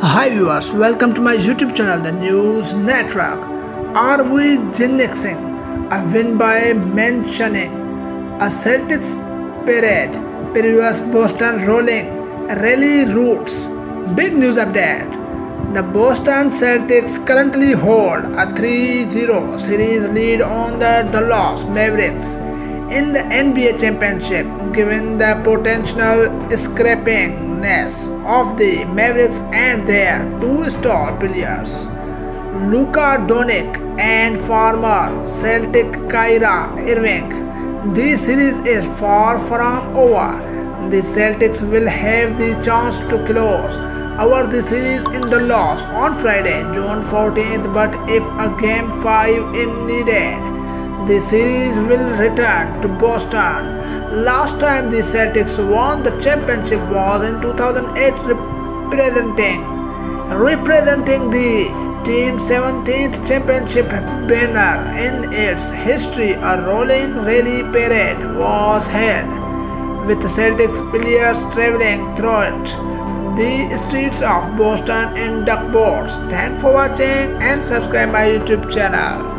Hi viewers, welcome to my YouTube channel, the News Network. Are we jinxing? A win by mentioning a Celtics parade, previous Boston rolling, rally routes. Big news update. The Boston Celtics currently hold a 3-0 series lead on the Dallas Mavericks in the NBA Championship, given the potential scrappiness of the Mavericks and their two-star players, Luka Doncic and former Celtic Kyrie Irving. This series is far from over. The Celtics will have the chance to close out the series in Dallas on Friday, June 14th, but if a Game 5 is needed, the series will return to Boston. Last time the Celtics won the championship was in 2008, representing the team's 17th championship banner. In its history, a rolling rally parade was held, with Celtics players traveling through the streets of Boston in duck boats. Thanks for watching and subscribe my YouTube channel.